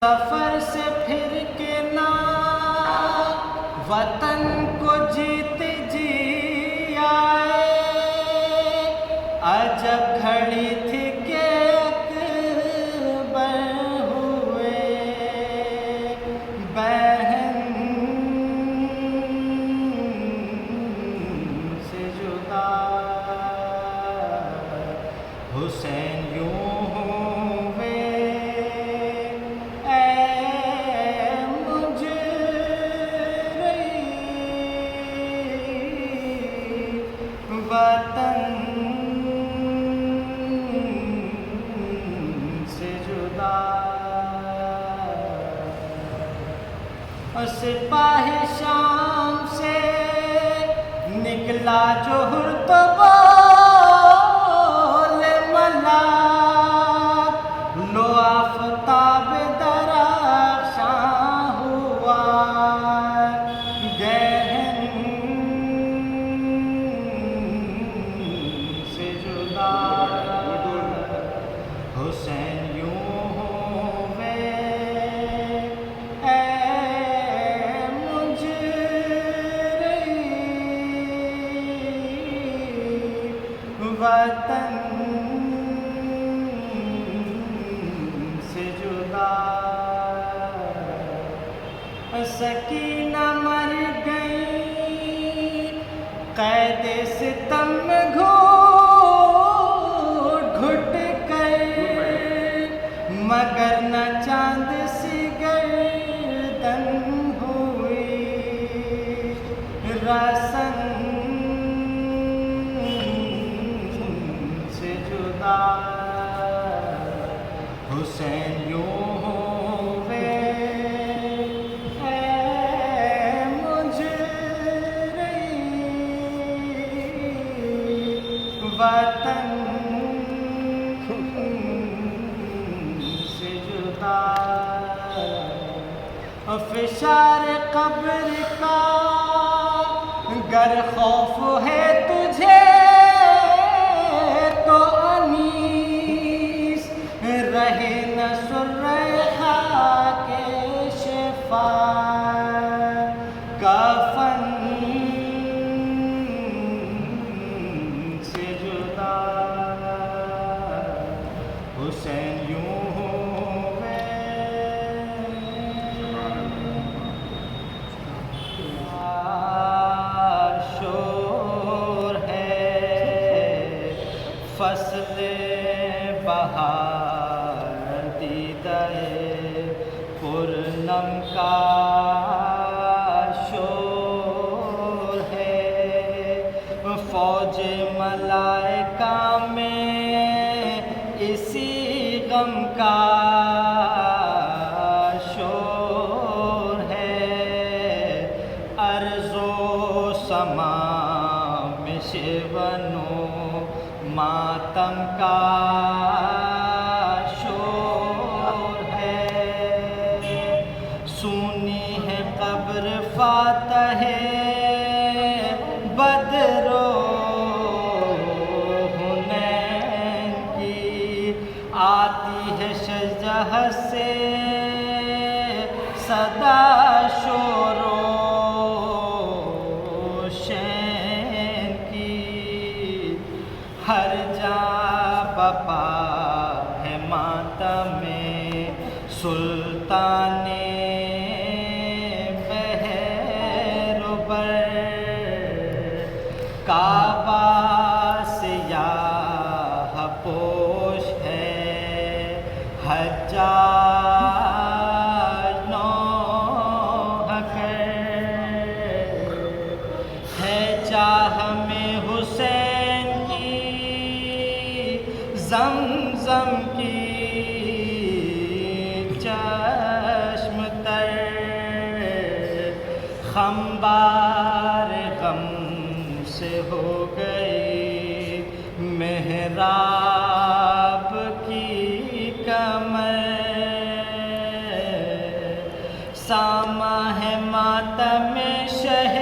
سفر سے پھر کے نا وطن کو جیت جی آئے، عجب گھڑی تھی کہ اکبر ہوئے بہن سے جدا، حسین یوں وطن سے جدا، سپاہی شام سے نکلا جوہر تو بولے ملا، لو آفتاب درخشاں ہوا حسین یوں ہوئے اے مجرم وطن سے جدا، سکینہ مر گئی قید ستم میں مگر نہ چاند سی گردن ہوئی رسن سے جدا، حسین یوں ہوئے اے مجرم وطن فشار قبر کا گر خوف ہے تجھے تو انیس رہے نہ سرخا کے شفا کفن سے جدا، حسین یوں فصل بہار دیدہ پرنم کا شور ہے، فوج ملائکہ میں اسی غم کا شور ہے، ارض و سما میں شیون ماتم کا شور ہے، سونی ہے قبر فاتح بدر و حنین کی، آتی ہے شجاع سے صدا شور و شین کی، ہر جا بپا ہے ماتم سلطان بحر و بر، کعبہ سیاہ پوش ہے حجاج نوحہ کر، ہے چاہ میں حسین زمزم کی چشم تر، خمبار غم سے ہو گئی محراب کی کمر، سامہ ہے ماتم شہ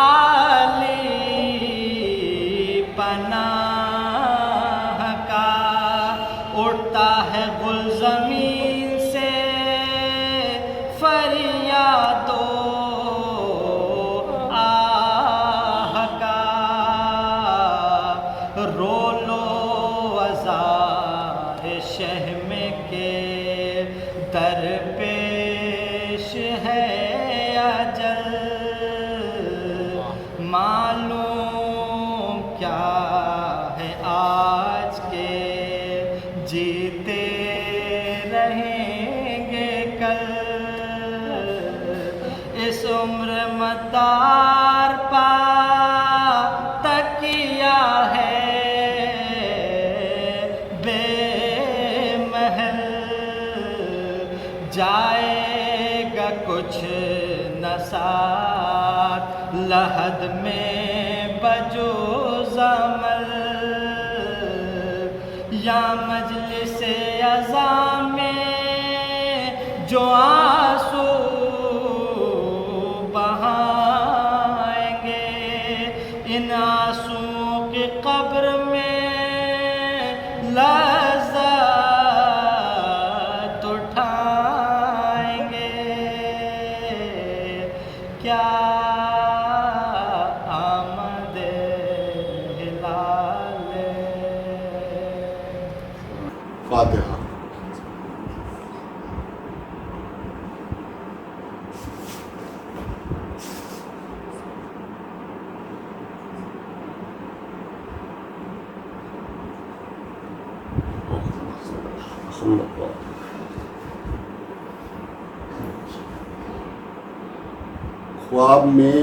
عالی پناہ کا، اٹھتا ہے گل زمین درپیش ہے اجل، معلوم کیا ہے آج کے جیتے رہیں گے کل، اس عمر متار پا تکیا ہے بے محل، جائے گا کچھ نہ ساتھ لحد میں بجوز عمل، یا مجلس عزا میں جو آنسو بہائیں گے، ان آنسوؤں کی قبر میں لذت اٹھائیں گے، کیا آمد ہلال فاتحہ۔ خواب میں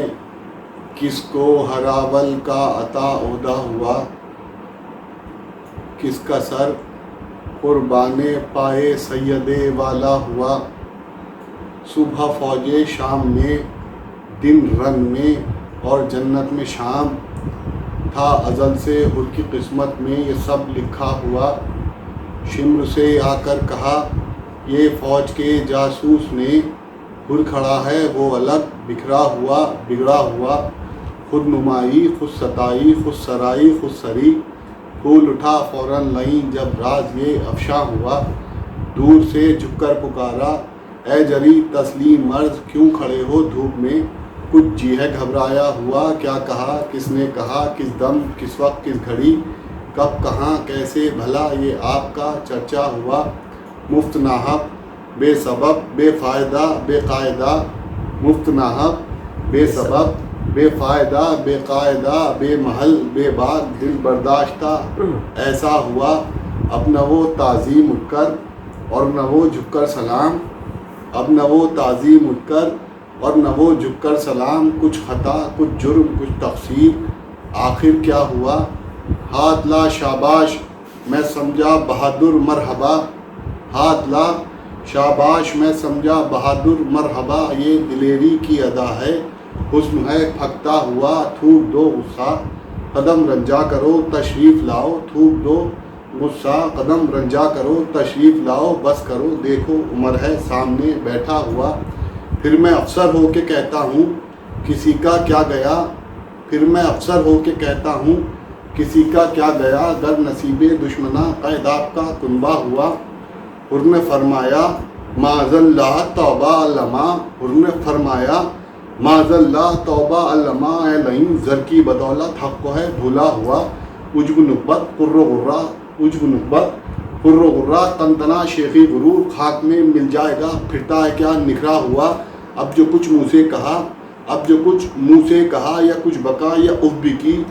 کس کو ہراول کا عطا عہدہ ہوا، کس کا سر قربان پائے سید والا ہوا، صبح فوج شام میں دن رنگ میں اور جنت میں شام، تھا ازل سے حر کی قسمت میں یہ سب لکھا ہوا، شمر سے آ کر کہا یہ فوج کے جاسوس نے، حر کھڑا ہے وہ الگ بکھرا ہوا بگڑا ہوا، خود نمائی خود ستائی خود سرائی خود سری، پھول اٹھا فوراً لئیں جب راز یہ افشاں ہوا، دور سے جھک کر پکارا اے جری تسلیم مرض کیوں کھڑے ہو دھوپ میں، کچھ جی ہے گھبرایا ہوا، کیا کہا کس نے کہا کس دم کس وقت کس گھڑی، کب کہاں کیسے بھلا یہ آپ کا چرچا ہوا، مفت ناحق بے سبب بے فائدہ بے قاعدہ، مفت ناحق بے سبب بے فائدہ بے قاعدہ بے محل بے بات دل برداشتہ، ایسا ہوا اب نہ وہ تعظیم اٹھ کر اور نہ وہ جھک کر سلام، اب نہ وہ تعظیم اٹھ کر اور نہ وہ جھک کر سلام، کچھ خطا کچھ جرم کچھ تقصیر، آخر کیا ہوا، ہاتھ لا شاباش میں سمجھا بہادر مرحبا، ہاتھ لا شاباش میں سمجھا بہادر مرحبا، یہ دلیری کی ادا ہے حسن ہے پھکتا ہوا، تھوک دو غصہ قدم رنجا کرو تشریف لاؤ، تھوک دو غصہ قدم رنجا کرو تشریف لاؤ، بس کرو دیکھو عمر ہے سامنے بیٹھا ہوا، پھر میں افسر ہو کے کہتا ہوں کسی کا کیا گیا، پھر میں افسر ہو کے کہتا ہوں کسی کا کیا گیا، در نصیب دشمنا قید آپ کا کنبہ ہوا، حر نے فرمایا معاذ اللہ توبہ علما، حر نے فرمایا معاذ اللہ توبہ علما، اے لئیم زر کی بدولت حق کو ہے بھولا ہوا، عجب نقبت قر و غرہ عجب نقبت قر و غرہ، تنتنا شیخی غرور خاک میں مل جائے گا، پھرتا ہے کیا نکھرا ہوا، اب جو کچھ منہ سے کہا اب جو کچھ منہ سے کہا یا کچھ بکا یا اف بکی،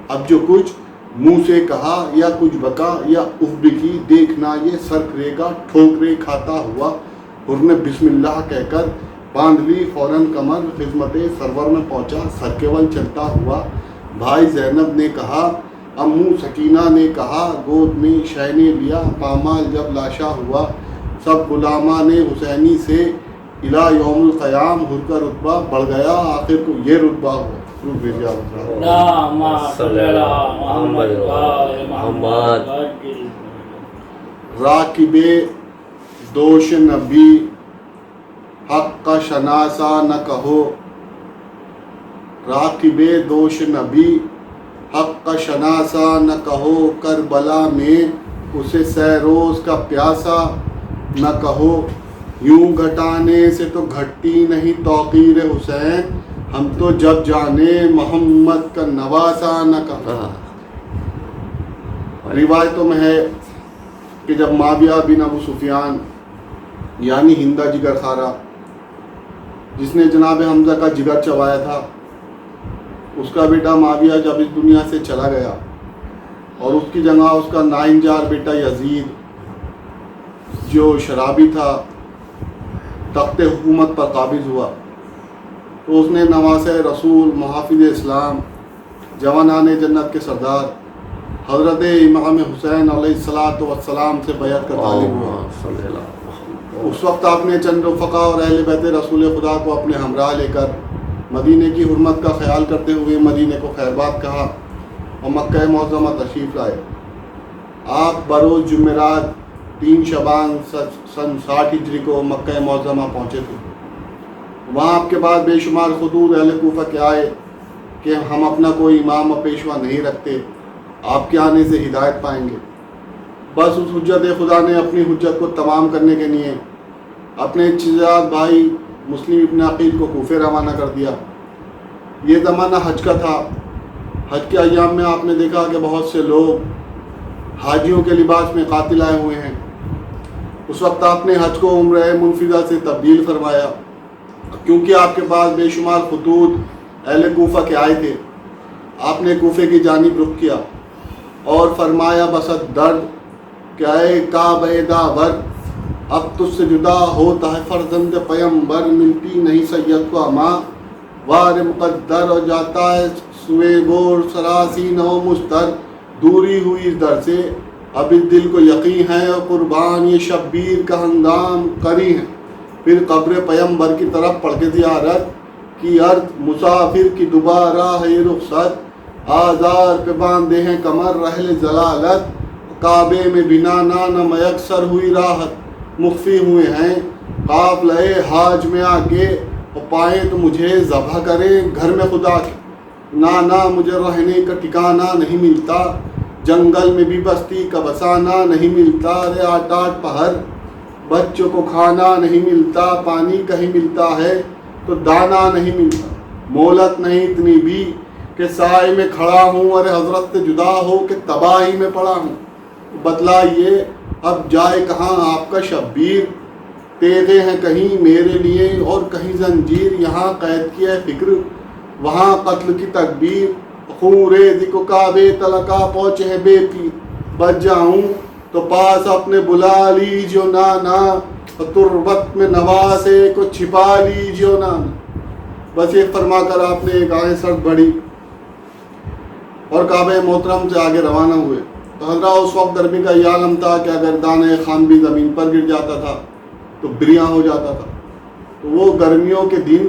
اب جو کچھ منہ سے کہا یا کچھ بکا یا اف بکی، دیکھنا یہ سر کرے گا ٹھوکرے کھاتا ہوا، حر نے بسم اللہ کہہ کر باندھ لی فوراً کمر، خدمت سرور میں پہنچا سرکیول چلتا ہوا، بھائی زینب نے کہا امو سکینہ نے کہا، گود میں شہ نے لیا پامال جب لاشا ہوا، سب غلامہ نے حسینی سے الہ یوم القیام، حر کا رتبہ بڑھ گیا آخر کو یہ رتبہ ہوا۔ راکب دوش نبی حق کا شناسا نہ کہو، راکب دوش نبی حق کا شناسا نہ کہو، کربلا میں اسے سہ روز کا پیاسا نہ کہو، یوں گھٹانے سے تو گھٹتی نہیں توقیر حسین، ہم تو جب جانے محمد کا نواسا نہ کہو۔ روایتوں میں ہے کہ جب معاویہ بن ابو سفیان یعنی ہندا جگر خارا، جس نے جناب حمزہ کا جگر چبایا تھا، اس کا بیٹا معاویہ جب اس دنیا سے چلا گیا اور اس کی جگہ اس کا نائنجار بیٹا یزید جو شرابی تھا تخت حکومت پر قابض ہوا، تو اس نے نواسہ رسول، محافظ اسلام، جوانان جنت کے سردار حضرت امام حسین علیہ السلام سے بیعت کا طالب ہوا۔ اس وقت آپ نے چند رفقا اور اہل بیت رسول خدا کو اپنے ہمراہ لے کر مدینے کی حرمت کا خیال کرتے ہوئے مدینے کو خیرباد کہا اور مکہ معظمہ تشریف لائے۔ آپ بروز جمعرات 3 شعبان سن 60 ہجری کو مکہ معظمہ پہنچے تھے۔ وہاں آپ کے بعد بے شمار خطوط اہل کوفہ کے آئے کہ ہم اپنا کوئی امام و پیشوا نہیں رکھتے، آپ کے آنے سے ہدایت پائیں گے۔ بس اس حجت خدا نے اپنی حجت کو تمام کرنے کے لیے اپنے چچزاد بھائی مسلم ابن عقیل کو کوفے روانہ کر دیا۔ یہ زمانہ حج کا تھا۔ حج کے ایام میں آپ نے دیکھا کہ بہت سے لوگ حاجیوں کے لباس میں قاتل آئے ہوئے ہیں۔ اس وقت آپ نے حج کو عمرہ منفردہ سے تبدیل فرمایا، کیونکہ آپ کے پاس بے شمار خطوط اہل کوفہ کے آئے تھے۔ آپ نے کوفے کی جانب رخ کیا اور فرمایا بسط درد کہ اے کعبہ داور، اب تجھ سے جدا ہوتا ہے فرزند پیمبر، ملتی نہیں سید کو اماں وار مقدر، اور جاتا ہے سوے گور سراسین و مستر، دوری ہوئی اس در سے اب اس دل کو یقین ہے، اور قربان یہ شبیر کا ہنگام قری ہے۔ پھر قبر پیمبر کی طرف پڑھ کے زیارت کی عرض، مسافر کی دوبارہ ہے رخصت، آزار پہ باندھے ہیں کمر رحل ضلالت، کعبے میں بنا نہ میسر ہوئی راحت، مخفی ہوئے ہیں قافلے حاج میں آ کے، اور پائیں تو مجھے ذبح کریں گھر میں خدا کے، نانا مجھے رہنے کا ٹھکانہ نہیں ملتا، جنگل میں بھی بستی کا بسانا نہیں ملتا، رے آٹ آٹ پہر بچوں کو کھانا نہیں ملتا، پانی کہیں ملتا ہے تو دانا نہیں ملتا، مولت نہیں اتنی بھی کہ سائے میں کھڑا ہوں، ارے حضرت سے جدا ہو کہ تباہی میں پڑا ہوں، بتلائیے اب جائے کہاں آپ کا شبیر، تیغے ہیں کہیں میرے لیے اور کہیں زنجیر، یہاں قید کی ہے فکر وہاں قتل کی تکبیر، خون ریزی کو کعبے تلقا پہنچے ہیں بے پیر، بچ جاؤں تو پاس اپنے بلا لیجیو نانا، تربت میں نواسے کو چھپا لیجیو نانا۔ بس یہ فرما کر آپ نے ایک آئے سر بڑھی اور کعبہ محترم سے آگے روانہ ہوئے۔ تو حضرات اس وقت گرمی کا یہ عالم تھا کہ اگر دانہ خام بھی زمین پر گر جاتا تھا تو بریاں ہو جاتا تھا۔ تو وہ گرمیوں کے دن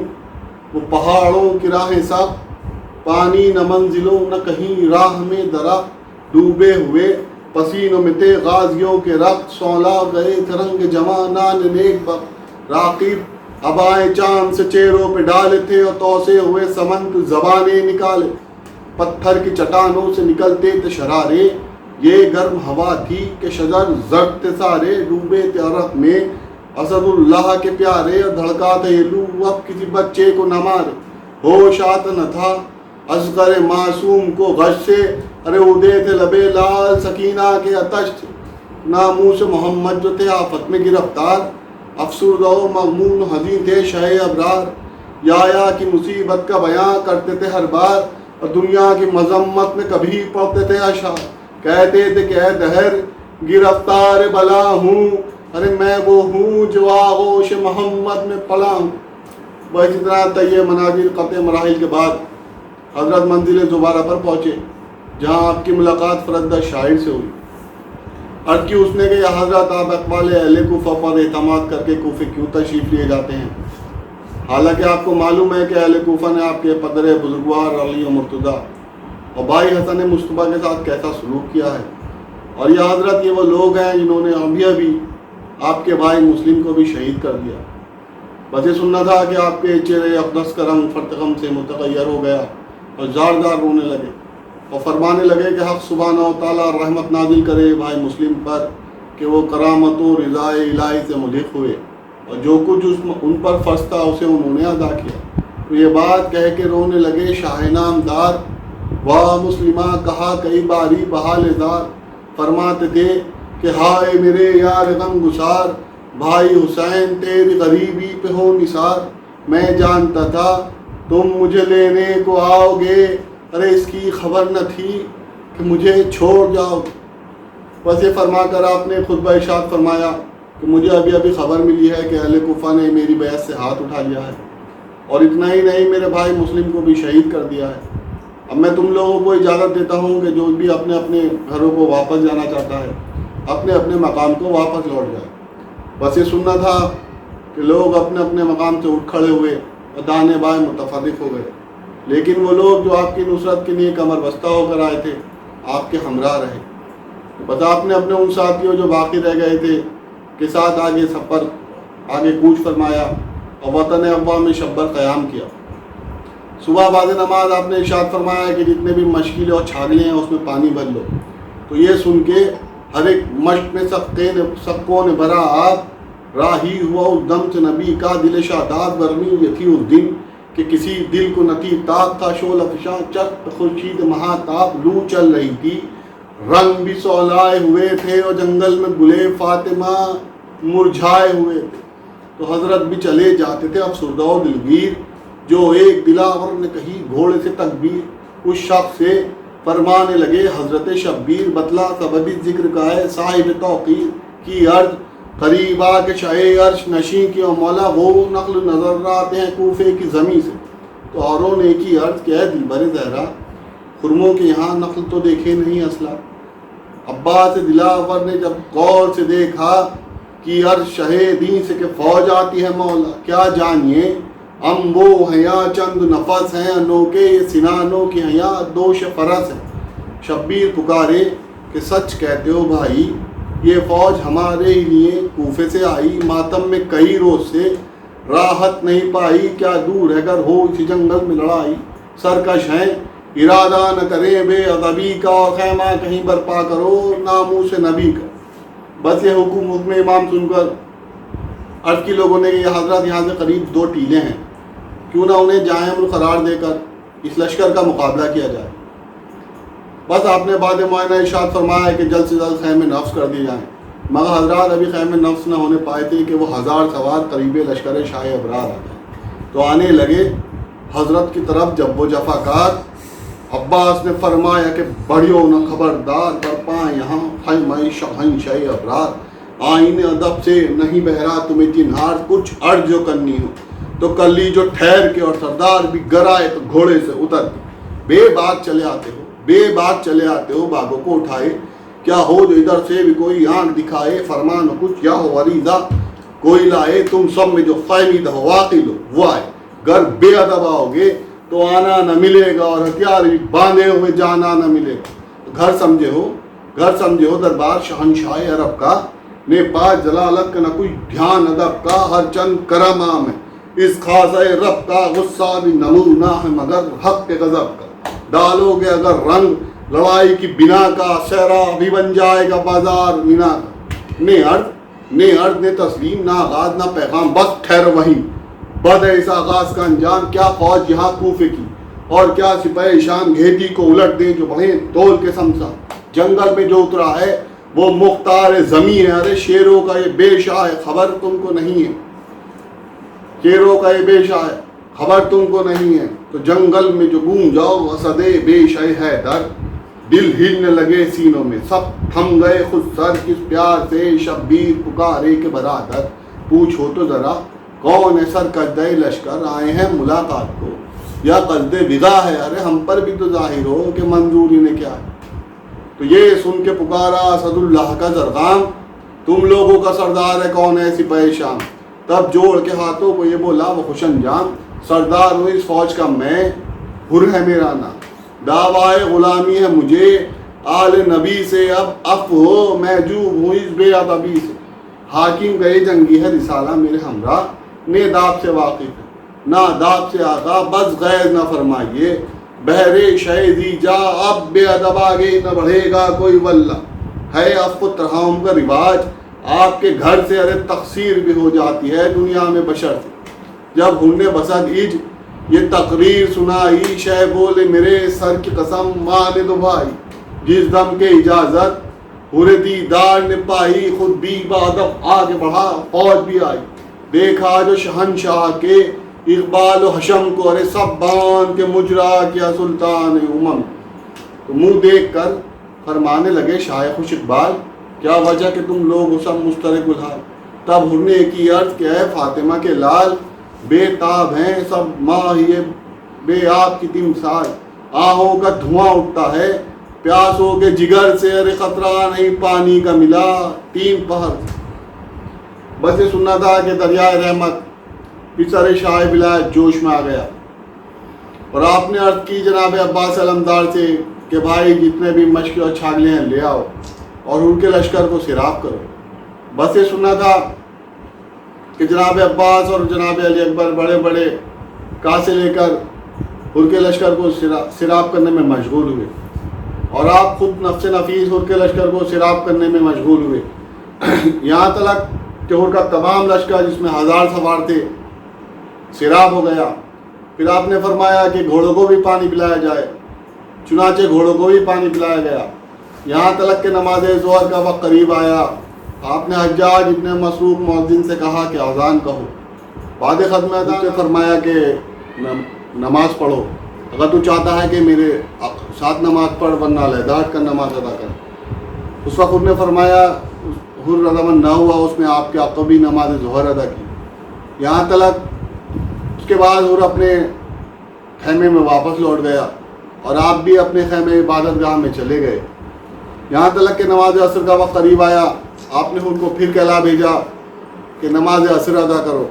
وہ پہاڑوں کی راہیں سخت، پانی نہ منزلوں نہ کہیں راہ میں درخت، ڈوبے ہوئے پسینوں میں تھے غازیوں کے رخت، سولا گئے تھے رنگ جوانان نیک بخت، راقب ابائیں چاند سے چہروں پہ ڈالے تھے، اور توسے ہوئے سمند زبانیں نکالے، پتھر کی چٹانوں سے نکلتے تھے شرارے، یہ گرم ہوا تھی کہ شجر زرد تھے سارے، ڈوبے تھے عرق میں اسد اللہ کے پیارے، اور دھڑکا تھا یہ لو اب کسی بچے کو نہ مارے، ہوش آتا نہ تھا اصغر معصوم کو غش سے، ارے اڑے تھے لبے لال سکینہ کے آتش سے، ناموس محمد جو تھے آفت میں گرفتار، افسردہ و مغموم حزین تھے شہ ابرار، یا کی مصیبت کا بیاں کرتے تھے ہر بار، اور دنیا کی مذمت میں کبھی پڑھتے تھے اشعار، کہتے تھے کہ اے دہر گرفتار بلا ہوں، ارے میں وہ ہوں جو آغوش محمد میں پلا ہوں۔ بس اتنا طیب مناظر قطع مراحل کے بعد حضرت منزل زبارہ پر پہنچے، جہاں آپ کی ملاقات فرد شاعر سے ہوئی۔ عرض کی اس نے کہ یا حضرت آپ اقبال اہل کوفہ پر اعتماد کر کے کوفے کیوں تشریف لیے جاتے ہیں، حالانکہ آپ کو معلوم ہے کہ اہل کوفہ نے آپ کے پدر بزرگوار علی و مرتضیٰ اور بھائی حسن مصطفیٰ کے ساتھ کیسا سلوک کیا ہے، اور یہ حضرت یہ وہ لوگ ہیں جنہوں نے ابھی آپ کے بھائی مسلم کو بھی شہید کر دیا۔ بس یہ سننا تھا کہ آپ کے چہرے اقدس کا رنگ فرتغم سے متغیر ہو گیا اور زار زار رونے لگے اور فرمانے لگے کہ حق سبحانہ و تعالیٰ رحمت نازل کرے بھائی مسلم پر کہ وہ کرامت و رضا الہی سے ملحق ہوئے، اور جو کچھ ان پر فرض تھا اسے انہوں نے ادا کیا۔ تو یہ بات کہہ کے رونے لگے شاہ نامدار، واہ مسلمہ کہا کئی باری بحال دار، فرماتے تھے کہ ہائے میرے یار غم گسار، بھائی حسین تیری غریبی پہ ہو نثار، میں جانتا تھا تم مجھے لینے کو آؤ گے، ارے اس کی خبر نہ تھی کہ مجھے چھوڑ جاؤ۔ بس یہ فرما کر آپ نے خطبہ ارشاد فرمایا کہ مجھے ابھی ابھی خبر ملی ہے کہ اہل کوفہ نے میری بیعت سے ہاتھ اٹھا لیا ہے، اور اتنا ہی نہیں میرے بھائی مسلم کو بھی شہید کر دیا ہے۔ اب میں تم لوگوں کو اجازت دیتا ہوں کہ جو بھی اپنے اپنے گھروں کو واپس جانا چاہتا ہے اپنے اپنے مقام کو واپس لوٹ جائے۔ بس یہ سننا تھا کہ لوگ اپنے اپنے مقام سے اٹھ کھڑے ہوئے اور دانے بائیں متفرق ہو گئے، لیکن وہ لوگ جو آپ کی نصرت کے لیے کمر بستہ ہو کر آئے تھے آپ کے ہمراہ رہے۔ بس آپ نے اپنے ان ساتھیوں جو باقی رہ گئے تھے کے ساتھ آگے سفر آگے کوچ فرمایا اور وطن اقوا میں شبر قیام کیا۔ صبح بعد نماز آپ نے ارشاد فرمایا کہ جتنے بھی مشکلیں اور چھاگلیں ہیں اس میں پانی بھر لو۔ تو یہ سن کے ہر ایک مشق میں سکوں نے بھرا آگ، راہی ہوا اس دم سے نبی کا دل شاداب، گرمی یہ تھی اس دن کہ کسی دل کو نتی تاب تھا، شعلہ فشاں چک خورشید مہاتاب، لو چل رہی تھی، رنگ بھی سولائے ہوئے تھے اور جنگل میں گلے فاطمہ مرجھائے ہوئے تھے۔ تو حضرت بھی چلے جاتے تھے افسردہ و دلگیر، جو ایک دلاور نے کہی گھوڑے سے تکبیر، اس شخص سے فرمانے لگے حضرت شبیر، بتلا سبب ذکر کا ہے صاحب توقیر کی عرض، قریب آ کے شاہ عرش نشیں کی اور مولا وہ نقل نظر آتے ہیں کوفے کی زمین سے۔ تو اوروں نے کی عرض کہ اے دلبر زہرا، خرموں کے یہاں نقل تو دیکھے نہیں اصلا۔ عباس دلاور نے جب غور سے دیکھا کہ عرش شاہ دین سے کہ فوج آتی ہے مولا، کیا جانیے ہم وہ حیا چند نفس ہیں، انوکے یہ سنانوں کی حیا دوش فرس ہے۔ شبیر پکارے کہ سچ کہتے ہو بھائی، یہ فوج ہمارے ہی لیے کوفے سے آئی، ماتم میں کئی روز سے راحت نہیں پائی، کیا دور ہے اگر ہو اسی جنگل میں لڑائی، سرکش ہیں ارادہ نہ کریں بے ادبی کا، اور خیمہ کہیں برپا کرو ناموس نبی کا۔ بس یہ حکم امام سن کر عرض کی لوگوں نے یہ حضرات یہاں سے قریب 2 ٹیلے ہیں، کیوں نہ انہیں جائیں القرار دے کر اس لشکر کا مقابلہ کیا جائے۔ بس آپ نے بعد معائنہ ارشاد فرمایا کہ جلد سے جلد خیمے نفس کر دیے جائیں، مگر حضرات ابھی خیمے نفس نہ ہونے پائے تھے کہ وہ 1000 سوار قریب لشکر شاہ ابرار آ گئے۔ تو آنے لگے حضرت کی طرف جب وہ جفاکار، عباس نے فرمایا کہ بڑھیو نہ خبردار، برپا یہاں خیمہ شاہ ابرار، آئین ادب سے نہیں بہرا تمہیں تنہار، کچھ عرض جو کرنی ہو تو کر لی جو ٹھہر کے، اور سردار بھی گرائے تو گھوڑے سے اتر کے، بے بات چلے آتے ہو باغوں کو اٹھائے، کیا ہو جو ادھر سے بھی کوئی آنکھ دکھائے، فرمان کچھ یا ہو وریدہ کوئی لائے، تم سب میں جو فہمید ہو واقل ہو وہ آئے، گر بے ادب آؤ گے تو آنا نہ ملے گا، اور ہتھیار بھی باندھے ہوئے جانا نہ ملے گا۔ گھر سمجھے ہو دربار شہنشاہ عرب کا، نے پاس جلالت کا نہ کوئی دھیان ادب کا، ہر چند کرم عام ہے اس خاصہ رب کا، غصہ بھی نمونہ ہے مگر حق کے غضب کا، ڈالو گے اگر رنگ لڑائی کی بنا کا، صحرا بھی بن جائے گا بازار مینا کا۔ نے عرض نے تسلیم، نہ آغاز نہ پیغام، بس ٹھہر وہیں بد ہے اس آغاز کا انجام، کیا فوج یہاں کوفے کی اور کیا سپاہی شام گھیٹی کو الٹ دیں جو بڑھیں تول کے سمسا، جنگل میں جو اترا ہے وہ مختار زمین ہے، ارے شیروں کا یہ بے شاہ ہے خبر تم کو نہیں ہے، شیروں کا یہ بے شاہ ہے خبر تم کو نہیں ہے، تو جنگل میں جو گونج جاؤ اسدے بے شاہ ہے در، دل ہلنے لگے سینوں میں سب تھم گئے خود سر، کس پیار سے شبیر پکارے کہ برادر، پوچھو تو ذرا کون ہے سرکردہ لشکر، آئے ہیں ملاقات کو یا قصد ودا ہے، ارے ہم پر بھی تو ظاہر ہو کہ منظور انہیں کیا ہے۔ تو یہ سن کے پکارا اسد اللہ کا زرغام، تم لوگوں کا سردار ہے کون ہے سپاہی شام، تب جوڑ کے ہاتھوں کو یہ بولا وہ خوش انجام، سردار ہوں اس فوج کا میں، حر ہے میرا نام، دعوائے غلامی ہے مجھے آل نبی سے، اب اف ہو محجوب ہوں اس بے ادبی سے، حاکم گئے جنگی ہے رسالہ میرے ہمراہ، نے داب سے واقف ہے نہ داب سے آقا، بس غیظ نہ فرمائیے بہرے شہیدی جا، اب بے ادب آگے نہ بڑھے گا کوئی واللہ، ہے اب کو ترحم کا رواج، آپ کے گھر سے ارے تقصیر بھی ہو جاتی ہے دنیا میں بشر سے، جب ہم نے بسد ایج یہ تقریر سنائی، شہ بولے میرے سر کی قسم مانے دو بھائی، جس دم کے اجازت پورے دیدار نے پائی، خود بھی بادب آگے بڑھا، فوج بھی آئی، دیکھا جو شہنشاہ کے اقبال و حشم کو، ارے سب باندھ کے مجرا کیا سلطان امم. تو منہ دیکھ کر فرمانے لگے شاہ خوش اقبال، کیا وجہ کہ تم لوگ ہو سب مسترق الحال. تب ہر نے کی عرض کہ اے فاطمہ کے لال، بے تاب ہیں سب ماہیے بے آپ کی تمثال. آہوں کا دھواں اٹھتا ہے پیاسوں کے جگر سے، ارے خطرہ نہیں پانی کا ملا 3 پہر. بس یہ سننا تھا کہ دریائے رحمت پسر شاہ ولایت جوش میں آ گیا، اور آپ نے عرض کی جناب عباس علمدار سے کہ بھائی جتنے بھی مشق اور چھاگلے ہیں لے آؤ اور ان کے لشکر کو سیراب کرو. بس یہ سننا تھا کہ جناب عباس اور جناب علی اکبر بڑے بڑے کاسے لے کر ان کے لشکر کو سیراب کرنے میں مشغول ہوئے، اور آپ خود نفس نفیس ان کے لشکر کو سیراب کرنے میں مشغول ہوئے، یہاں تک کہ ان کا تمام لشکر جس میں 1000 سوار تھے سیراب ہو گیا. پھر آپ نے فرمایا کہ گھوڑوں کو بھی پانی پلایا جائے، چنانچہ گھوڑوں کو بھی پانی پلایا گیا. یہاں تک کہ نماز ظہر کا وقت قریب آیا، آپ نے حجاج ابن مسروق مؤذن سے کہا کہ اذان کہو. بعد ختم اذان سے فرمایا کہ نماز پڑھو، اگر تو چاہتا ہے کہ میرے ساتھ نماز پڑھ ورنہ علیحدہ ہٹ کر نماز ادا کر. اس وقت انہوں نے فرمایا حر رضامند نہ ہوا، اس میں آپ کے عقبی نماز ظہر ادا کی. یہاں تک اس کے بعد حر اپنے خیمے میں واپس لوٹ گیا، اور آپ بھی اپنے خیمے عبادت گاہ میں چلے گئے. یہاں تک کہ نماز عصر کا وقت قریب آیا، آپ نے ان کو پھر کہلا بھیجا کہ نماز عصر ادا کرو.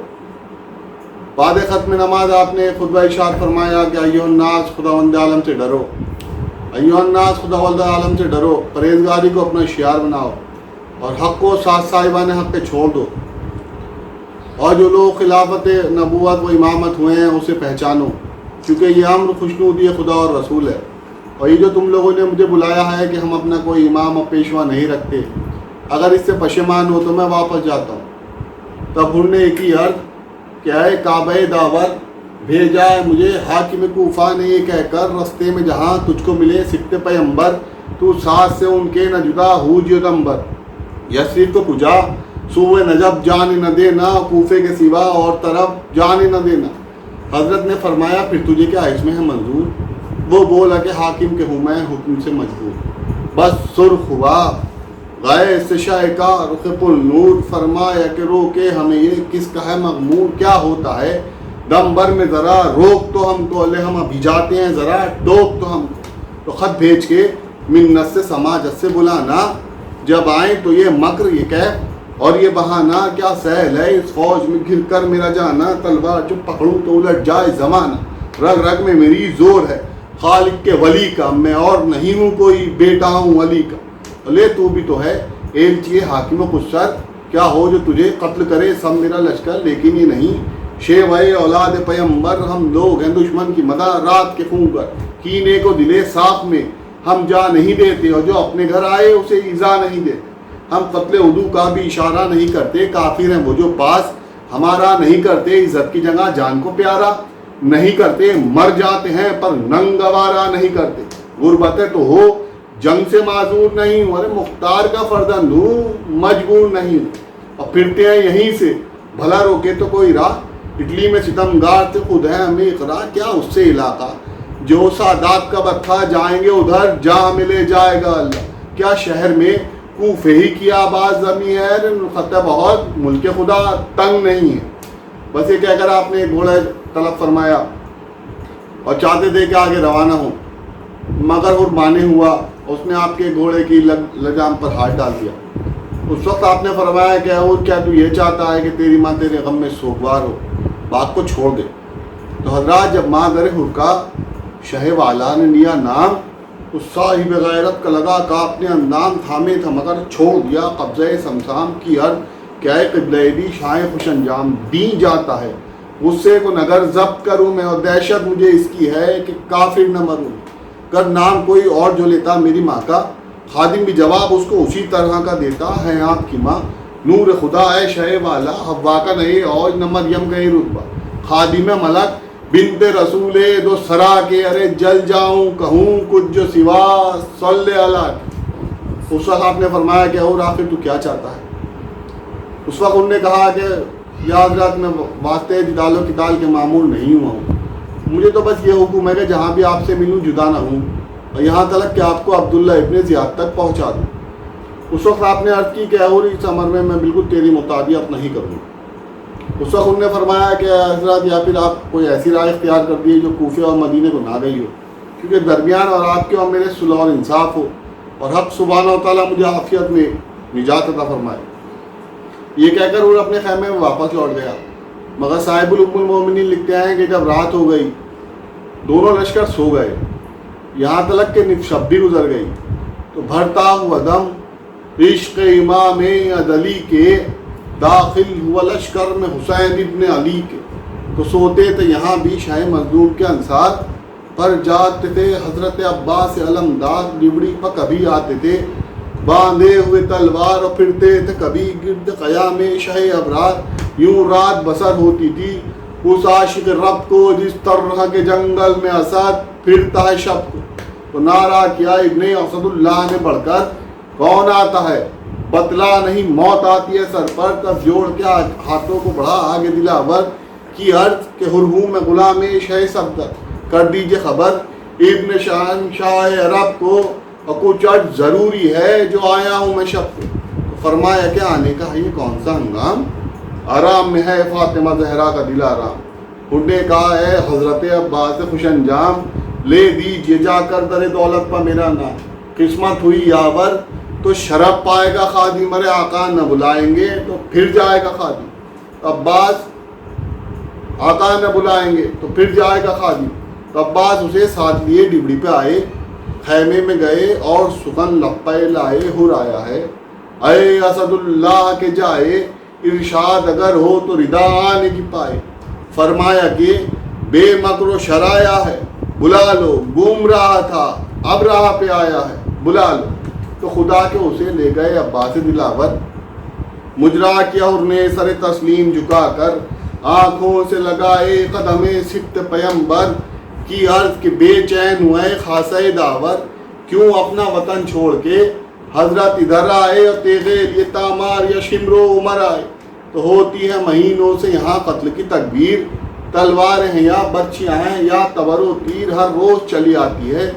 بعد ختم نماز آپ نے خطبہ ارشاد فرمایا کہ ایھا الناس خداوند عالم سے ڈرو، ایھا الناس خداوند عالم سے ڈرو، پرہیزگاری کو اپنا شعار بناؤ، اور حق کو ساتھ صاحبان حق کے چھوڑ دو، اور جو لوگ خلافت نبوت و امامت ہوئے ہیں اسے پہچانو، کیونکہ یہ امر خوشنودی خدا اور رسول ہے. اور یہ جو تم لوگوں نے مجھے بلایا ہے کہ ہم اپنا کوئی امام اور پیشوا نہیں رکھتے، اگر اس سے پشیمان ہو تو میں واپس جاتا ہوں. تب انہوں نے ایک ہی عرض کہ اے کعبہ داور، بھیجا ہے مجھے حاکم کوفہ نے یہ کہہ کر رستے میں جہاں تجھ کو ملے سکت پیمبر، تو ساتھ سے ان کے نہ جدا ہو جیتمبر. یثرب کو پجا سوئے نجب جان نہ دینا، کوفے کے سوا اور طرف جان نہ دینا. حضرت نے فرمایا پھر تجھے کیا اس میں ہے منظور؟ وہ بولا کہ حاکم کے ہوں میں حکم سے مجبور. بس سرخ ہوا غائے سے شاہ کا رخ پل نور، فرمایا کہ روکے ہمیں یہ کس کا ہے مغمور. کیا ہوتا ہے دم بر میں ذرا روک تو ہم کو، لے ہم ابھی جاتے ہیں ذرا ٹوک تو ہم. تو خط بھیج کے منت سے سماجت سے بلانا، جب آئیں تو یہ مکر یہ کہہ اور یہ بہانہ، کیا سہل ہے اس فوج میں گر کر میرا جانا، تلوار جو پکڑوں تو الٹ جائے زمانہ. رگ رگ میں میری زور ہے خالق کے ولی کا، میں اور نہیں ہوں کوئی بیٹا ہوں علی کا. لے تو بھی تو ہے ایلچی حاکم و خسر، کیا ہو جو تجھے قتل کرے سب میرا لشکر. لیکن یہ نہیں شیوائے اولاد پیمبر، ہم لوگ ہیں دشمن کی مدہ رات کے خون پر، کینے کو دلے صاف میں ہم جا نہیں دیتے، اور جو اپنے گھر آئے اسے ایذا نہیں دیتے. ہم قتل عدو کا بھی اشارہ نہیں کرتے، کافر ہیں وہ جو پاس ہمارا نہیں کرتے، عزت کی جگہ جان کو پیارا نہیں کرتے، مر جاتے ہیں پر ننگ گوارا نہیں کرتے. غربت تو ہو جنگ سے معذور نہیں ہوں، ارے مختار کا فرزند ہوں مجبور نہیں ہوں. اور پھرتے ہیں یہیں سے بھلا روکے تو کوئی راہ، اٹلی میں ستمگار سے خود ہے ہمیں اقرا، کیا اس سے علاقہ جو سادات کا بتھا، جائیں گے ادھر جہاں ملے جائے گا اللہ. کیا شہر میں کوفے ہی کی آباد زمین ہے، خطہ بہت ملک خدا تنگ نہیں ہے. بس یہ کہہ کر آپ نے گھوڑا طلب فرمایا اور چاہتے تھے کہ آگے روانہ ہوں، مگر وہ مانے ہوا. اس نے آپ کے گھوڑے کی لجام پر ہاتھ ڈال دیا. اس وقت آپ نے فرمایا کہ اور کیا تو یہ چاہتا ہے کہ تیری ماں تیرے غم میں سوگوار ہو، بات کو چھوڑ دے. تو حضرات جب ماں در حرکا شہ والا نے لیا نام، اس صاحب غیرت کا لگا کہ اپنے اندام تھامے تھا مگر چھوڑ دیا قبضہ سمسام کی عرض. کیا قبلہ دی شاہ خوش انجام دی جاتا ہے، غصے کو نگر ضبط کروں میں، اور دہشت مجھے اس کی ہے کہ کافر نہ مروں. کر نام کوئی اور جو لیتا میری ماں کا، خادم بھی جواب اس کو اسی طرح کا دیتا ہے آپ کی ماں. نور خدا ہے شہ والا حوا کا نہیں اوج نہ مریم کا رتبہ، خادم ملک بنت رسول دو سرا کے، ارے جل جاؤں کہوں کچھ جو سوا صلی اللہ. اس وقت آپ نے فرمایا کہ اور آخر تو کیا چاہتا ہے؟ اس وقت انہوں نے کہا کہ یا حضرت میں واسطے جدال و قتال کے معمول نہیں ہوا ہوں، مجھے تو بس یہ حکم ہے کہ جہاں بھی آپ سے ملوں جدا نہ ہوں، اور یہاں تک کہ آپ کو عبداللہ ابن زیاد تک پہنچا دوں۔ اس وقت آپ نے عرض کی کہ اور اس امر میں بالکل تیری مطابقت نہیں کروں۔ اس وقت انہوں نے فرمایا کہ حضرت یا پھر آپ کوئی ایسی رائے اختیار کر دیے جو کوفے اور مدینے کو نہ گئی ہو، کیونکہ درمیان اور آپ کے اور میرے صلح اور انصاف ہو، اور حق سبحانہ و تعالیٰ مجھے عافیت میں نجات عطا فرمائے۔ یہ کہہ کر وہ اپنے خیمے میں واپس لوٹ گیا، مگر صاحب الام المومنین لکھتے ہیں کہ جب رات ہو گئی دونوں لشکر سو گئے، یہاں تک کہ نصف شب بھی گزر گئی، تو بھرتا ہوا دم عشق امام عدلی کے داخل ہوا لشکر میں حسین ابن علی کے، تو سوتے تھے یہاں بھی شاہ مظلوم کے انصار، پر جاتے تھے حضرت عباس علمدار ڈبڑی پر کبھی آتے تھے باندھے ہوئے تلوار، اور پھرتے تھے کبھی گرد قیام شاہ ابرار۔ یوں رات بسر ہوتی تھی اس عاشق رب کو جس طرح کے جنگل میں اسد پھرتا ہے شب کو۔ تو نعرہ کیا ابن اسد اللہ نے بڑھ کر، کون آتا ہے؟ بتلا نہیں موت آتی ہے سر پر، تب جوڑ کے ہاتھوں کو بڑھا آگے دلاور کی عرض کہ ہرہوں میں غلام شہ صفدر، کر دیجئے خبر ابن شاہ عرب کو، اور کچھ عرض ضروری ہے جو آیا ہوں میں شب کو۔ فرمایا کہ آنے کا ہے یہ کون سا ہنگام، آرام میں ہے فاطمہ زہرا کا دل آرام۔ انہوں نے کہا ہے حضرت عباس خوش انجام، لے دیجئے جا کر در دولت پر میرا نام، قسمت ہوئی یاور تو شرف پائے گا خادم، مرے آقا نہ بلائیں گے تو پھر جائے گا خادم۔ عباس آقا نہ بلائیں گے تو پھر جائے گا خادم۔ تو عباس اسے ساتھ لیے ڈبڑی پہ آئے، خیمے میں گئے اور سخن لپے لائے، ہر آیا ہے اے اسد اللہ کے جائے، ارشاد اگر ہو تو ردا آنے کی پائے۔ فرمایا کہ بے مکر و شرایا ہے، بلا لو، گم رہا تھا اب راہ پہ آیا ہے، بلا لو۔ تو خدا کے اسے لے گئے عباس دلاور، مجرا کیا اور نے سر تسلیم جھکا کر، آنکھوں سے لگائے قدم سبت پیمبر کی عرض کہ بے چین ہوئے خاصے داور، کیوں اپنا وطن چھوڑ کے حضرت ادھر آئے، اور تیغے لیے تامار یا شمر و عمر آئے۔ تو ہوتی ہے مہینوں سے یہاں قتل کی تکبیر، تلواریں ہیں یا برچیاں ہیں یا تبر و تیر، ہر روز چلی آتی ہے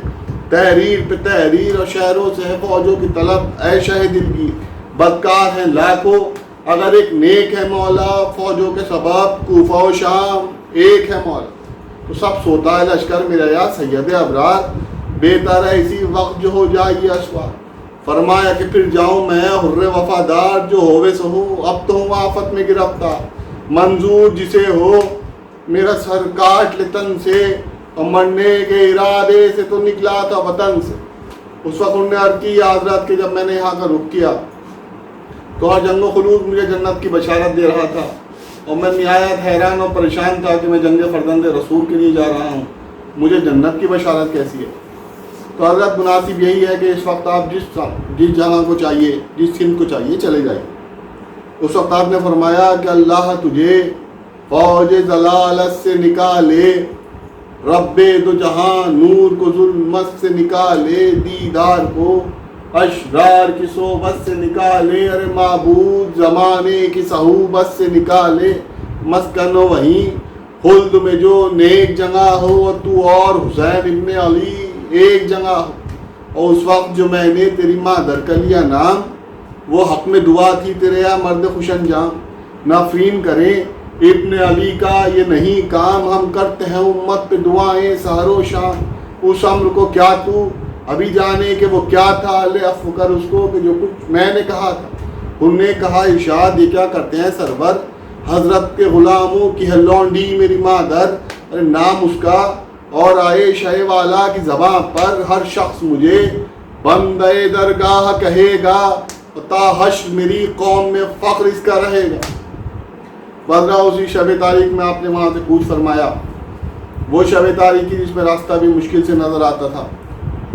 تحریر پہ تحریر، اور شہروں سے ہے فوجوں کی طلب اے شہ دلگیر۔ بدکار ہیں لاکھوں اگر ایک نیک ہے مولا، فوجوں کے سبب کوفہ و شام ایک ہے مولا۔ تو سب سوتا ہے لشکر میرا یا سید ابرار، بہتر ہے اسی وقت جو ہو جائے یہ اسوار۔ فرمایا کہ پھر جاؤں میں حر وفادار، جو ہووے سو ہو اب تو ہوں آفت میں گرفتار، منظور جسے ہو میرا سر کاٹ لے تن سے، اور مرنے کے ارادے سے تو نکلا تھا وطن سے۔ اس وقت انہوں نے عرض کی حضرت کہ جب میں نے یہاں کا رخ کیا تو ہر جنگ و خلود مجھے جنت کی بشارت دے رہا تھا، اور میں نہایت حیران اور پریشان تھا کہ میں جنگ فرزند رسول کے لیے جا رہا ہوں، مجھے جنت کی بشارت کیسی ہے؟ تو حضرت مناسب یہی ہے کہ اس وقت آپ جس جگہ کو چاہیے، جس سمت کو چاہیے چلے جائیں۔ اس وقت آپ نے فرمایا کہ اللہ تجھے فوج ضلالت سے نکالے، رب دو جہاں نور کو ظلمت سے نکالے، دیدار کو اشرار کی صحبت سے نکالے، ارے معبود زمانے کی صحوبت سے نکالے، مسکن و وہیں خلد میں جو نیک جگہ ہو، اور تو اور حسین ابن علی ایک جگہ ہو۔ اور اس وقت جو میں نے تیری مادر کا لیا نام، وہ حق میں دعا تھی تیرے یا مرد خوش انجام، نافرین کریں ابن علی کا یہ نہیں کام، ہم کرتے ہیں امت پہ دعائیں سحر و شام۔ اس امر کو کیا تو ابھی جانے کہ وہ کیا تھا، لے عفو کر اس کو کہ جو کچھ میں نے کہا تھا۔ انہوں نے کہا ارشاد یہ کیا کرتے ہیں سرور، حضرت کے غلاموں کی ہے لونڈی میری مادر، ارے نام اس کا اور آئے شہ والا کی زباں پر، ہر شخص مجھے بندے درگاہ کہے گا، تا حشر میری قوم میں فخر اس کا رہے گا۔ بدرا اسی شب تاریخ میں آپ نے وہاں سے کوچ فرمایا، وہ شب تاریخی جس میں راستہ بھی مشکل سے نظر آتا تھا،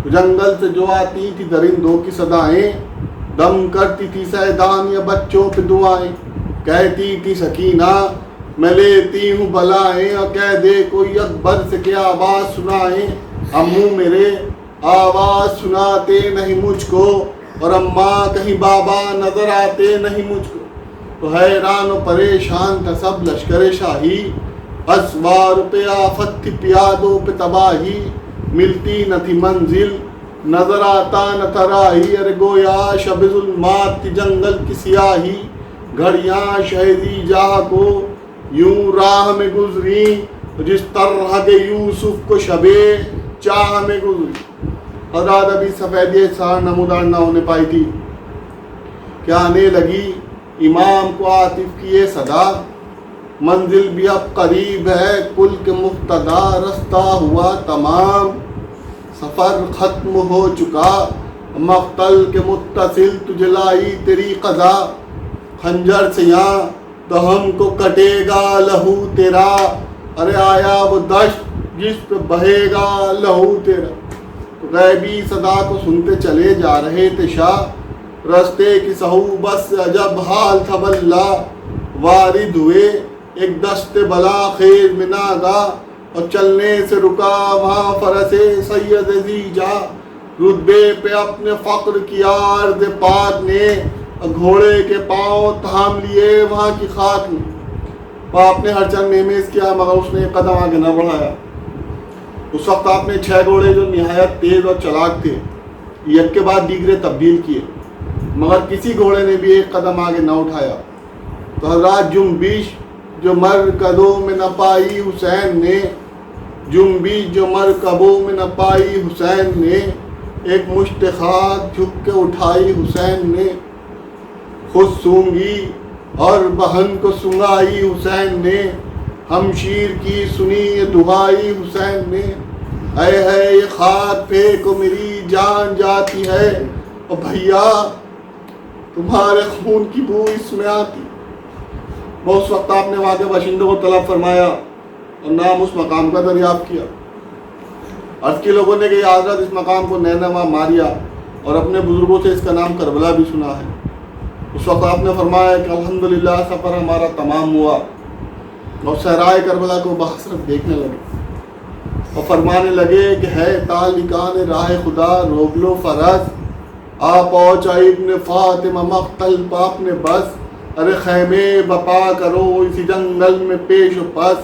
جنگل سے جو آتی تھی درندوں کی صدائیں، دم کرتی تھی سیدان یا بچوں پہ دعائیں، کہتی تھی سکینہ میں لیتی ہوں بلائیں، اور کہہ دے کوئی اکبر سے کیا آواز سنائیں، امو میرے آواز سناتے نہیں مجھ کو، اور اماں کہیں بابا نظر آتے نہیں مجھ کو، تو حیران و پریشان تھا سب لشکر شاہی، اسوار پہ آفت تھی پیادوں پہ تباہی، ملتی نہ تھی منزل نظر آتا نہ تھا راہی، ارے گویا شب ظلمات تھی جنگل کی سیاہی، گھڑیاں شہزی جہاں کو یوں راہ میں گزری، جس طرح کے یوسف کو شبے چاہ میں گزری۔ حضرات ابھی سفیدی سار نمودار نہ ہونے پائی تھی کہ آنے لگی امام کو عاطف کی یہ صدا، منزل بھی اب قریب ہے کل کے مقتدا، رستہ ہوا تمام سفر ختم ہو چکا، مقتل کے متصل تجھے لائی تیری قضا، خنجر سے یہاں تو ہم کو کٹے گا لہو تیرا، ارے آیا وہ دشت جس پہ بہے گا لہو تیرا۔ غیبی صدا کو سنتے چلے جا رہے تھے شاہ، رستے کی صحوبت سے عجب حال تھا واللہ، وارد ہوئے ایک دست بلا خیز میں ناگا، اور چلنے سے رکا وہاں فرس سید زیجا، رتبے پہ اپنے فقر کی عرض پاک نے، گھوڑے کے پاؤں تھام لیے وہاں کی خاک نے۔ باپ نے ہر چند میمیز کیا مگر اس نے ایک قدم آگے نہ بڑھایا۔ اس وقت آپ نے 6 گھوڑے جو نہایت تیز اور چلاک تھے یک کے بعد دیگرے تبدیل کیے، مگر کسی گھوڑے نے بھی ایک قدم آگے نہ اٹھایا۔ تو حضرات جنبش جو مرکبوں میں نہ پائی حسین نے، جنبش جو مرکبوں میں نہ پائی حسین نے، ایک مشت خاک جھک کے اٹھائی حسین نے، خود سونگی اور بہن کو سنگائی حسین نے، ہمشیر کی سنی یہ دعائی حسین نے، اے یہ خاک پھینکو میری جان جاتی ہے، اور بھیا تمہارے خون کی بو اس میں آتی۔ اس وقت آپ نے وہاں کے باشندوں کو طلب فرمایا اور نام اس مقام کا دریافت کیا۔ عرض کے لوگوں نے کہ یا حضرت اس مقام کو نینوا ماریا، اور اپنے بزرگوں سے اس کا نام کربلا بھی سنا ہے۔ اس وقت آپ نے فرمایا کہ الحمدللہ سفر ہمارا تمام ہوا، اور صحرائے کربلا کو بحسرت دیکھنے لگے، اور فرمانے لگے کہ ہے تالکان راہ خدا روک لو فرض، آ پہنچا ابن فاطمہ مقتل پا اپنے بس، ارے خیمے بپا کرو اسی جنگل میں پیش و پس،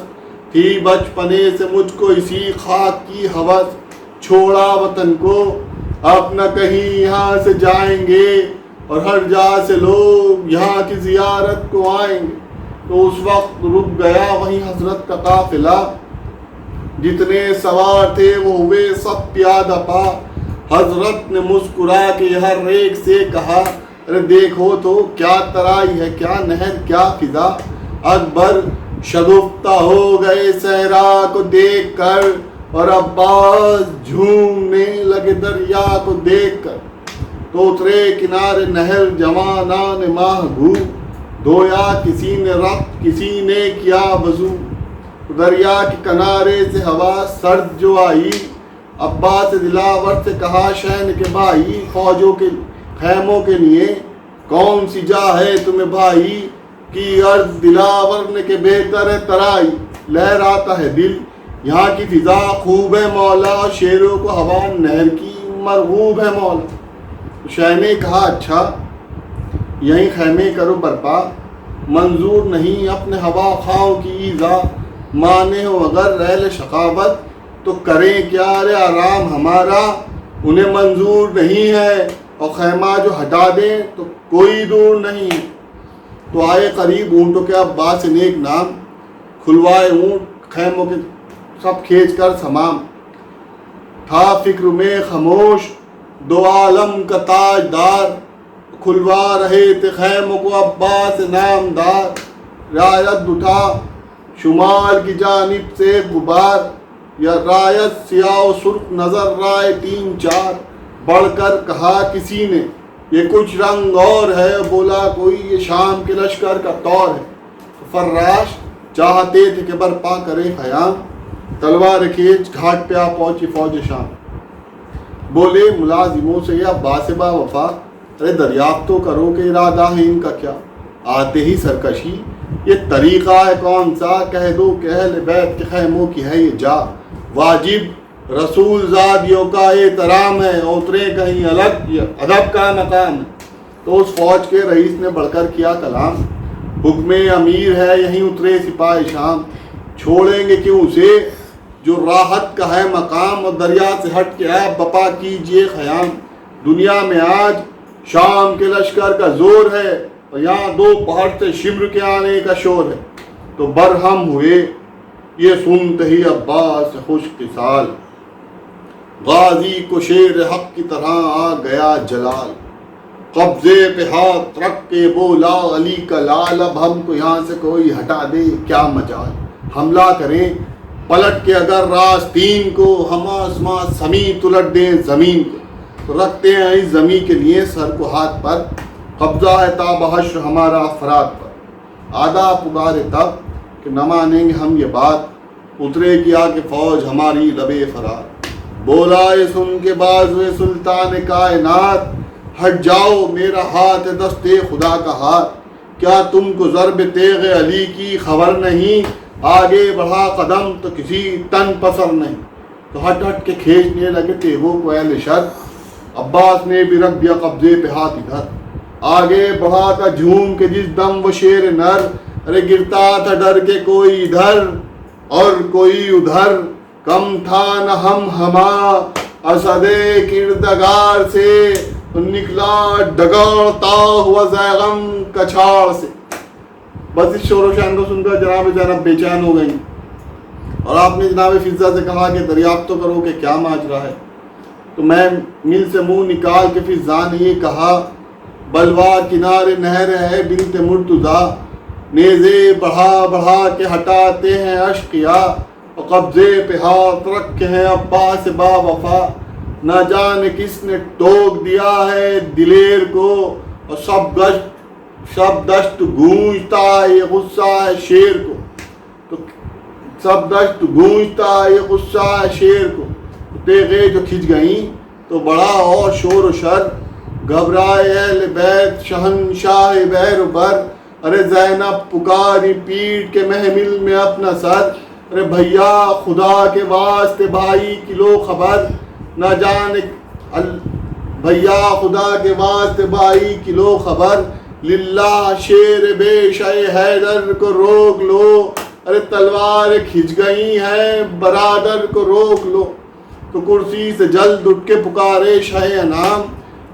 تھی بچپنے سے مجھ کو اسی خاک کی ہوس، چھوڑا وطن کو اب نہ کہیں یہاں سے جائیں گے، اور ہر جا سے لوگ یہاں کی زیارت کو آئیں گے۔ تو اس وقت رک گیا وہیں حضرت کا قافلہ، جتنے سوار تھے وہ ہوئے سب پیادہ پا، حضرت نے مسکرا کے ہر ایک سے کہا ارے دیکھو تو کیا ترائی ہے، کیا نہر کیا فضا، اکبر شگفتہ ہو گئے صحرا کو دیکھ کر، اور عباس جھومنے لگے دریا کو دیکھ کر، تو اترے کنارے نہر جوانان ماہ گو، دھویا کسی نے رخت کسی نے کیا وضو، دریا کے کنارے سے ہوا سرد جو آئی، عباس دلاور سے کہا شہن کے بھائی، فوجوں کے خیموں کے لیے کون سی جا ہے تمہیں بھائی، کی عرض دلاور نے کہ بہتر ہے ترائی، لہراتا ہے دل یہاں کی فضا خوب ہے مولا، شیروں کو ہوا نہر کی مرغوب ہے مولا۔ شاہ نے کہا اچھا یہیں خیمے کرو برپا، منظور نہیں اپنے ہوا خواہوں کی ایذا، مانے ہو اگر ریل شقاوت تو کریں کیا رے آرام ہمارا، انہیں منظور نہیں ہے اور خیمہ جو ہٹا دیں تو کوئی دور نہیں ہے۔ تو آئے قریب اونٹوں کے عباس نے ایک نام، کھلوائے اونٹ خیموں کے سب کھینچ کر سمام، تھا فکر میں خاموش دو عالم کا تاجدار، کھلوا رہے تھے خیموں کو عباس نامدار، رایت اٹھا شمال کی جانب سے غبار، یا رایت سیاہ و سرخ نظر رائے 3-4، بڑھ کر کہا کسی نے یہ کچھ رنگ اور ہے، بولا کوئی یہ شام کے لشکر کا طور ہے۔ فراش چاہتے تھے کہ برپا کرے خیام، تلوار کھینچ گھاٹ پہ آ پہنچی فوج شام، بولے ملازموں سے یا باسبا وفا ارے دریافت تو کرو کہ ارادہ ہے ان کا کیا، آتے ہی سرکشی یہ طریقہ ہے کون سا، کہہ دو کہ اہل بیت کے خیموں کی ہے یہ جا، واجب رسول زادیوں کا احترام ہے، اترے کہیں الگ ادب کا مقام ہے۔ تو اس فوج کے رئیس نے بڑھ کر کیا کلام، حکم امیر ہے یہیں اترے سپاہ شام، چھوڑیں گے کیوں اسے جو راحت کا ہے مقام، اور دریا سے ہٹ کے آپ بپا کیجئے خیام۔ دنیا میں آج شام کے لشکر کا زور ہے، اور یہاں دو پہاڑ سے شمر کے آنے کا شور ہے۔ تو برہم ہوئے یہ سنتے ہی عباس خوش قصال، غازی کو شیر حق کی طرح آ گیا جلال، قبضے پہ ہاتھ رکھ کے بولا علی کا لال، اب ہم کو یہاں سے کوئی ہٹا دے کیا مجال، حملہ کریں پلٹ کے اگر راستین کو، ہم آسمان سمیت الٹ دیں زمین کو، تو رکھتے ہیں اس زمین کے لیے سر کو ہاتھ پر، قبضہ ہے تاب حشر ہمارا افراد پر۔ آدھا پکارے تب کہ نہ مانیں گے ہم یہ بات، اترے کیا کہ فوج ہماری لبے فرار، بولا یہ سن کے بازوے سلطان کائنات، ہٹ جاؤ میرا ہاتھ ہے دستے خدا کا ہاتھ، کیا تم کو ضرب تیغ علی کی خبر نہیں، آگے بڑھا قدم تو کسی تن پسر نہیں، تو ہٹ ہٹ کے کھینچنے لگے تیغوں کو اہل شر، عباس نے بھی رکھ دیا قبضے پہ ہاتھ ادھر، آگے بڑھا تھا جھوم کے جس دم وہ شیر نر، ارے گرتا تھا ڈر کے کوئی ادھر اور کوئی ادھر، کم تھا نہ ہم ہما اسد کردگار سے، نکلا ڈگاڑتا ہوا زیغم کچھاڑ سے۔ بس اس شور و شان کو سن کر جناب زینب بے چین ہو گئی، اور آپ نے جناب فضہ سے کہا کہ دریافت تو کرو کہ کیا ماجرا ہے۔ تو میں مل سے منہ نکال کے فضہ نے یہ کہا، بلوا کنارے نہر ہے بنت مرتضیٰ، نیزے بڑھا بڑھا کے ہٹاتے ہیں اشقیا، اور قبضے پہ ہاتھ رکھے ہیں عباس با وفا، نہ جانے کس نے ٹوک دیا ہے دلیر کو، اور سب دشت گونجتا یہ غصہ ہے شیر کو، تو سب دشت گونجتا یہ غصہ ہے شیر کو، تیغیں جو کھنچ گئیں تو بڑا اور شور و شر، گھبرائے اہل بیت شہنشاہ بحر و بر، ارے زینب پکاری پیٹ کے محمل میں اپنا سر، ارے بھیا خدا کے واسطے بھائی کی لو خبر، نہ جانے بھیا خدا کے واسطے بھائی کی لو خبر، للہ شیر بے شے حیدر کو روک لو، ارے تلوار کھنچ گئی ہیں برادر کو روک لو۔ تو کرسی سے جلد اٹھ کے پکارے شاہ انام،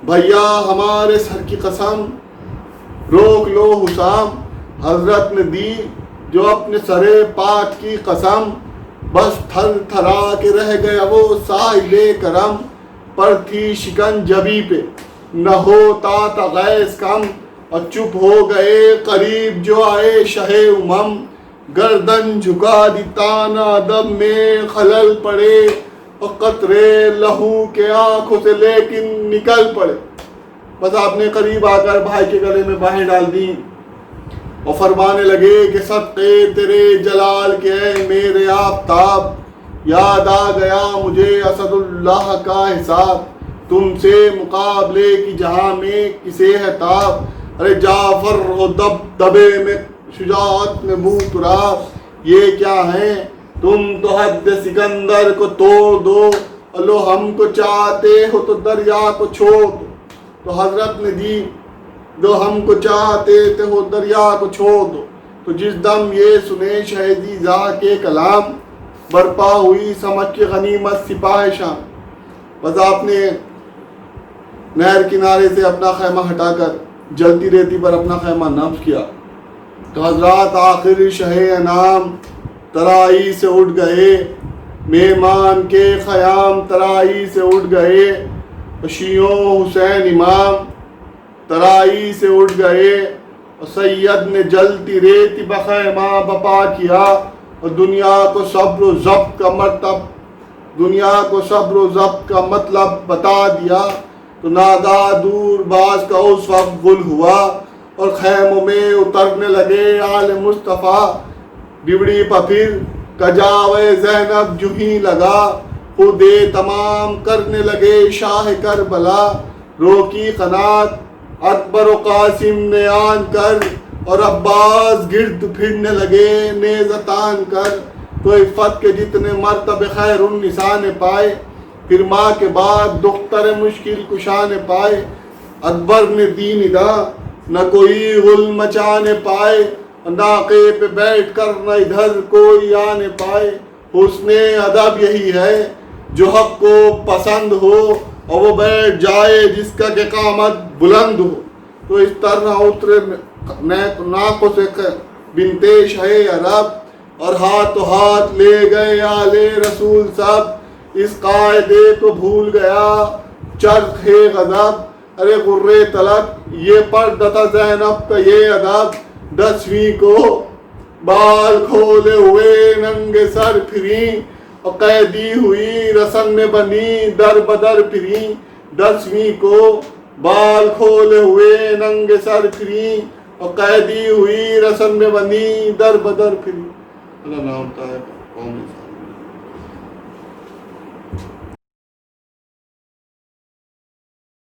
بھیا ہمارے سر کی قسم روک لو حسام، حضرت نے دی جو اپنے سرے پاک کی قسم، بس تھر تھرا کے رہ گیا وہ ساحل کرم، پر تھی شکن جبی پہ نہ ہوتا تھا غیظ کم، اور چپ ہو گئے قریب جو آئے شہ امم، گردن جھکا دی تانا دم میں خلل پڑے، اور قطرے لہو کے آنکھوں سے لیکن نکل پڑے۔ بس آپ نے قریب آ کر بھائی کے گلے میں باہیں ڈال دیں اور فرمانے لگے کہ صدقے تیرے جلال کے اے میرے آفتاب، یاد آ گیا مجھے اسد اللہ کا حساب، تم سے مقابلے کی جہاں میں کسے ہے تاب، ارے جعفر و دبدبے میں شجاعت میں منہ تراب، یہ کیا ہیں تم تو حد سکندر کو توڑ دو، لو ہم کو چاہتے ہو تو دریا کو چھوڑ دو۔ تو حضرت نے دی جو ہم کو چاہتے تھے وہ دریا کو چھوڑ دو۔ تو جس دم یہ سنے شہزی زا کے کلام، برپا ہوئی سمجھ کے غنیمت سپاہ شام۔ بس آپ نے نہر کنارے سے اپنا خیمہ ہٹا کر جلتی ریتی پر اپنا خیمہ نصب کیا۔ تو حضرات آخر شہ انام ترائی سے اٹھ گئے، مہمان کے خیام ترائی سے اٹھ گئے، شیعوں حسین امام ترائی سے اٹھ گئے، اور سید نے جلتی ریتی بخیمہ بپا کیا، اور دنیا کو صبر و ضبط کا مطلب بتا دیا۔ تو نادا دور باز کا اس وقت گل ہوا، اور خیموں میں اترنے لگے آل مصطفیٰ، ڈبڑی پھر کجاوے زینب جو ہی لگا، خود تمام کرنے لگے شاہ کربلا، روکی قنات اکبر و قاسم نے آن کر، اور عباس گرد پھرنے لگے نیزہ تان کر۔ تو عفت کے جتنے مرتبے خیر النساء نے پائے، پھر ماں کے بعد دختر مشکل کشا نے پائے، اکبر نے دین ادا نہ کوئی غل مچانے پائے، ناقے پہ بیٹھ کر نہ ادھر کوئی آنے پائے۔ حسن ادب یہی ہے جو حق کو پسند ہو اور وہ بیٹھ جائے جس کا کہ قامت بلند ہو۔ تو اس طرح اترے ناقوں سے بنتے شہ عرب اور ہاتھ لے گئے آل رسول سب، اس قاعدے کو بھول گیا چرخ غضب۔ ارے غرے تلک یہ پردہ تھا زینب کا یہ ادب، 10ویں کو بال کھولے ہوئے ننگے سر پھری اور قیدی ہوئی رسن میں بنی در بدر پھری، 10ویں کو بال کھولے ہوئے ننگے سر پھری اور قیدی ہوئی رسن میں بنی در بدر پھری۔ اللہ نام ہے قوم